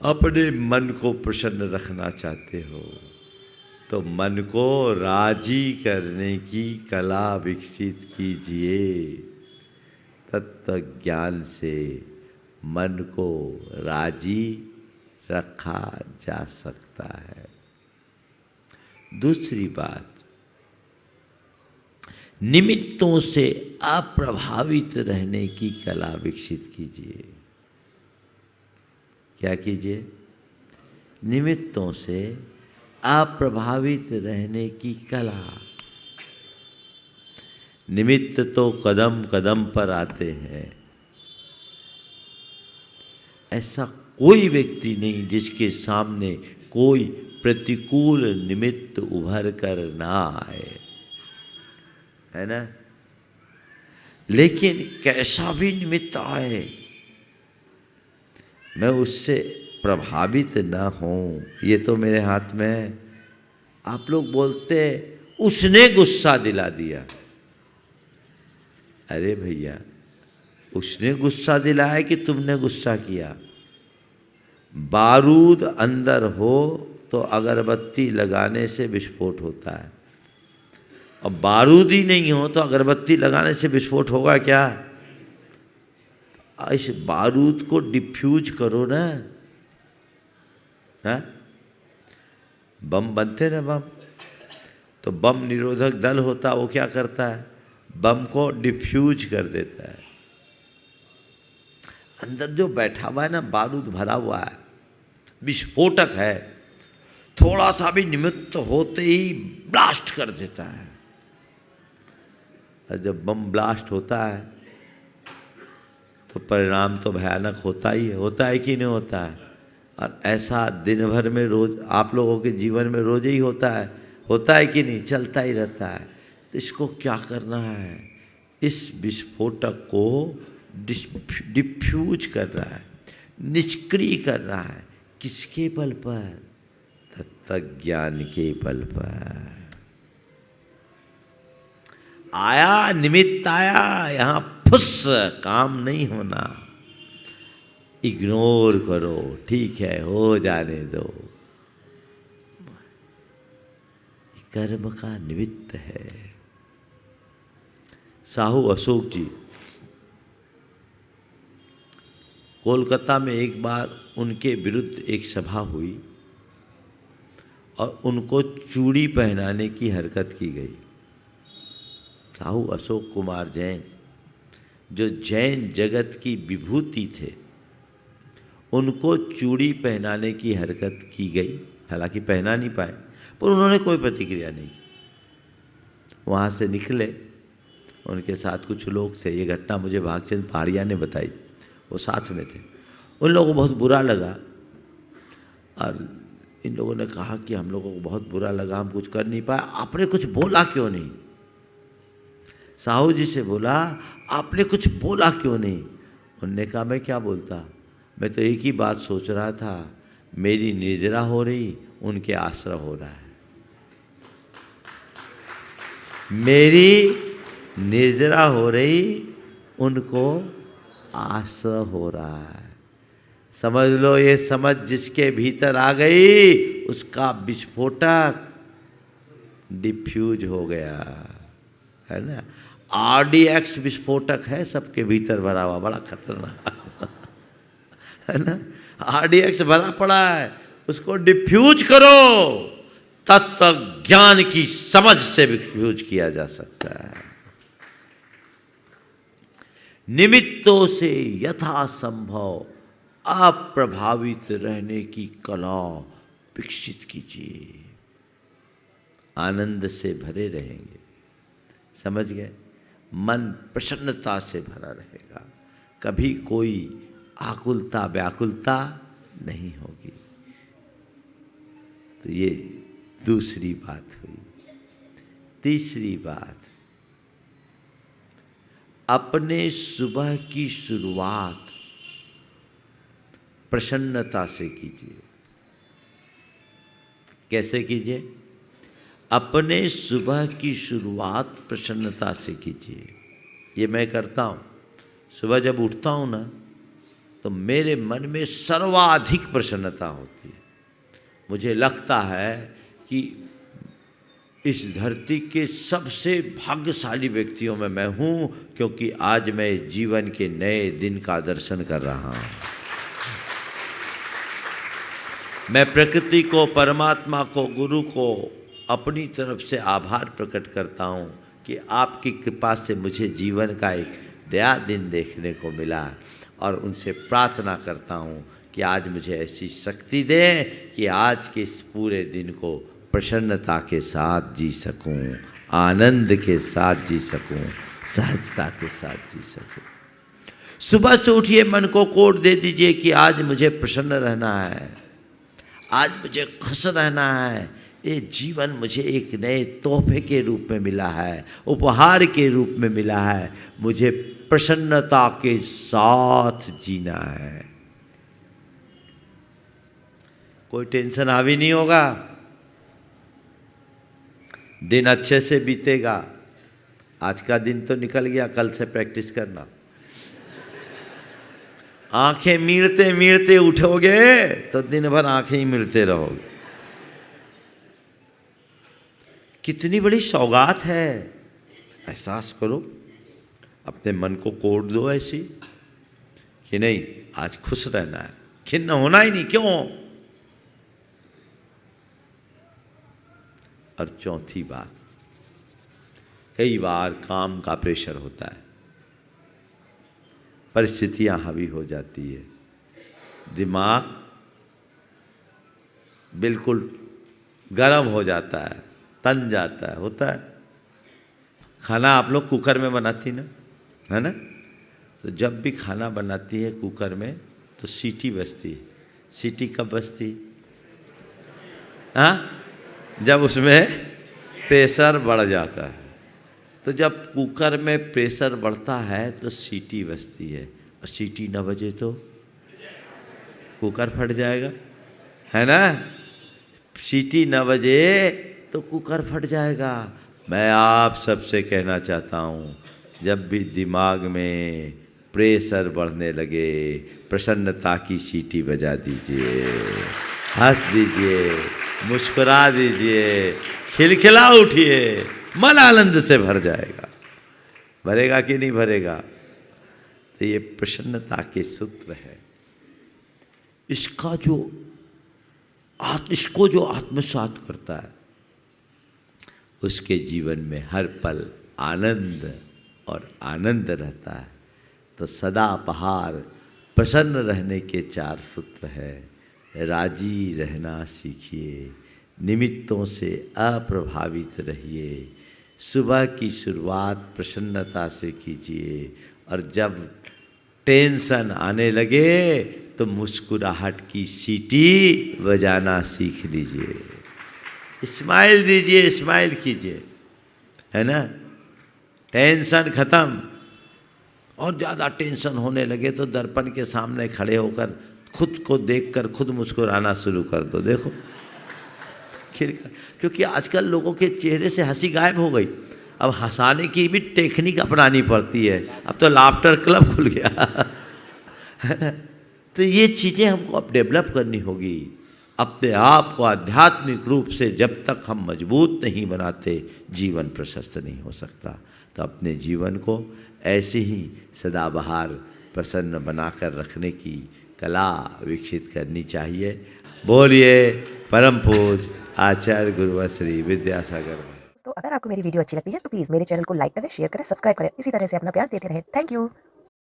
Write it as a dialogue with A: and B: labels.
A: अपने मन को प्रसन्न रखना चाहते हो तो मन को राजी करने की कला विकसित कीजिए। तत्व ज्ञान से मन को राजी रखा जा सकता है। दूसरी बात, निमित्तों से अप्रभावित रहने की कला विकसित कीजिए। क्या कीजिए? निमित्तों से अप्रभावित रहने की कला। निमित्त तो कदम कदम पर आते हैं। ऐसा कोई व्यक्ति नहीं जिसके सामने कोई प्रतिकूल निमित्त उभर कर ना आए, है ना। लेकिन कैसा भी निमित्त आए, मैं उससे प्रभावित ना हूं, ये तो मेरे हाथ में है। आप लोग बोलते उसने गुस्सा दिला दिया। अरे भैया, उसने गुस्सा दिलाया कि तुमने गुस्सा किया? बारूद अंदर हो तो अगरबत्ती लगाने से विस्फोट होता है, और बारूद ही नहीं हो तो अगरबत्ती लगाने से विस्फोट होगा क्या? इस बारूद को डिफ्यूज करो ना। है बम बनते ना, बम तो बम निरोधक दल होता, वो क्या करता है? बम को डिफ्यूज कर देता है। अंदर जो बैठा हुआ है ना, बारूद भरा हुआ है, विस्फोटक है, थोड़ा सा भी निमित्त होते ही ब्लास्ट कर देता है। और जब बम ब्लास्ट होता है तो परिणाम तो भयानक होता ही है। होता है कि नहीं होता है? और ऐसा दिन भर में रोज आप लोगों के जीवन में रोज ही होता है कि नहीं? चलता ही रहता है। तो इसको क्या करना है? इस विस्फोटक को डिफ्यूज कर रहा है, निष्क्रिय कर रहा है। किसके बल पर? तत्वज्ञान के बल पर। आया, निमित्त आया, यहां फुस काम नहीं होना। इग्नोर करो, ठीक है, हो जाने दो। कर्म का निमित्त है। साहू अशोक जी, कोलकाता में एक बार उनके विरुद्ध एक सभा हुई और उनको चूड़ी पहनाने की हरकत की गई। साहू अशोक कुमार जैन, जो जैन जगत की विभूति थे, उनको चूड़ी पहनाने की हरकत की गई। हालांकि पहना नहीं पाए, पर उन्होंने कोई प्रतिक्रिया नहीं की। वहाँ से निकले, उनके साथ कुछ लोग थे। ये घटना मुझे भागचंद पहाड़िया ने बताई थी, वो साथ में थे। उन लोगों को बहुत बुरा लगा और इन लोगों ने कहा कि हम लोगों को बहुत बुरा लगा, हम कुछ कर नहीं पाए। आपने कुछ बोला क्यों नहीं? साहू जी से बोला, आपने कुछ बोला क्यों नहीं? उन्होंने कहा, मैं क्या बोलता, मैं तो एक ही बात सोच रहा था, मेरी निर्जरा हो रही, उनके आश्रय हो रहा है। मेरी निर्जरा हो रही, उनको आश्रय हो रहा है। समझ लो, ये समझ जिसके भीतर आ गई, उसका विस्फोटक डिफ्यूज हो गया, है ना। RDX विस्फोटक है सबके भीतर भरा हुआ, बड़ा खतरनाक, है ना। RDX भरा पड़ा है, उसको डिफ्यूज करो। तत्व ज्ञान की समझ से डिफ्यूज किया जा सकता है। निमित्तों से यथासंभव अप्रभावित रहने की कला विकसित कीजिए। आनंद से भरे रहेंगे, समझ गए? मन प्रसन्नता से भरा रहेगा, कभी कोई आकुलता व्याकुलता नहीं होगी। तो ये दूसरी बात हुई। तीसरी बात, अपने सुबह की शुरुआत प्रसन्नता से कीजिए। कैसे कीजिए? अपने सुबह की शुरुआत प्रसन्नता से कीजिए। ये मैं करता हूँ। सुबह जब उठता हूँ ना, तो तो मेरे मन में सर्वाधिक प्रसन्नता होती है। मुझे लगता है कि इस धरती के सबसे भाग्यशाली व्यक्तियों में मैं हूँ, क्योंकि आज मैं जीवन के नए दिन का दर्शन कर रहा हूँ। मैं प्रकृति को, परमात्मा को, गुरु को अपनी तरफ से आभार प्रकट करता हूँ कि आपकी कृपा से मुझे जीवन का एक नया दिन देखने को मिला, और उनसे प्रार्थना करता हूँ कि आज मुझे ऐसी शक्ति दें कि आज के इस पूरे दिन को प्रसन्नता के साथ जी सकूं, आनंद के साथ जी सकूं, सहजता के साथ जी सकूं। सुबह से उठिए, मन को कोड दे दीजिए कि आज मुझे प्रसन्न रहना है, आज मुझे खुश रहना है। ये जीवन मुझे एक नए तोहफे के रूप में मिला है, उपहार के रूप में मिला है। मुझे प्रसन्नता के साथ जीना है। कोई टेंशन हावी नहीं होगा, दिन अच्छे से बीतेगा। आज का दिन तो निकल गया, कल से प्रैक्टिस करना। आंखें मीड़ते मीड़ते उठोगे तो दिन भर आंखें ही मीड़ते रहोगे। कितनी बड़ी सौगात है, एहसास करो। अपने मन को कोड दो ऐसी कि नहीं, आज खुश रहना है, खिन्न होना ही नहीं। क्यों? और चौथी बात, कई बार काम का प्रेशर होता है, परिस्थितियां हावी हो जाती है, दिमाग बिल्कुल गर्म हो जाता है, तन जाता है, होता है। खाना आप लोग कुकर में बनाती ना, है ना? तो जब भी खाना बनाती है कुकर में तो सीटी बजती है। सीटी कब बजती? हाँ, जब उसमें प्रेशर बढ़ जाता है। तो जब कुकर में प्रेशर बढ़ता है तो सीटी बजती है, और सीटी न बजे तो कुकर फट जाएगा, है ना? सीटी न बजे तो कुकर फट जाएगा। मैं आप सबसे कहना चाहता हूँ, जब भी दिमाग में प्रेशर बढ़ने लगे, प्रसन्नता की सीटी बजा दीजिए, हंस दीजिए, मुस्कुरा दीजिए, खिलखिला उठिए, मन आनंद से भर जाएगा। भरेगा कि नहीं भरेगा? तो ये प्रसन्नता के सूत्र है। इसको जो आत्मसात करता है, उसके जीवन में हर पल आनंद और आनंद रहता है। तो सदा बहार प्रसन्न रहने के 4 सूत्र है। राजी रहना सीखिए, निमित्तों से अप्रभावित रहिए, सुबह की शुरुआत प्रसन्नता से कीजिए, और जब टेंशन आने लगे तो मुस्कुराहट की सीटी बजाना सीख लीजिए। स्माइल दीजिए, स्माइल कीजिए, है ना? टेंशन खत्म। और ज़्यादा टेंशन होने लगे तो दर्पण के सामने खड़े होकर खुद को देखकर खुद मुस्कुराना शुरू कर दो। देखो, क्योंकि आजकल लोगों के चेहरे से हंसी गायब हो गई। अब हंसाने की भी टेक्निक अपनानी पड़ती है। अब तो लाफ्टर क्लब खुल गया, है ना? तो ये चीज़ें हमको अब डेवलप करनी होगी। अपने आप को आध्यात्मिक रूप से जब तक हम मजबूत नहीं बनाते, जीवन प्रशस्त नहीं हो सकता। तो अपने जीवन को ऐसे ही सदाबहार प्रसन्न बनाकर रखने की कला विकसित करनी चाहिए। बोलिए परम पूज्य आचार्य गुरुवर श्री विद्यासागर।
B: दोस्तों, अगर आपको मेरी वीडियो अच्छी लगती है तो प्लीज़ मेरे चैनल को लाइक करें, शेयर करें, सब्सक्राइब करें। इसी तरह से अपना प्यार देते रहें। Thank you.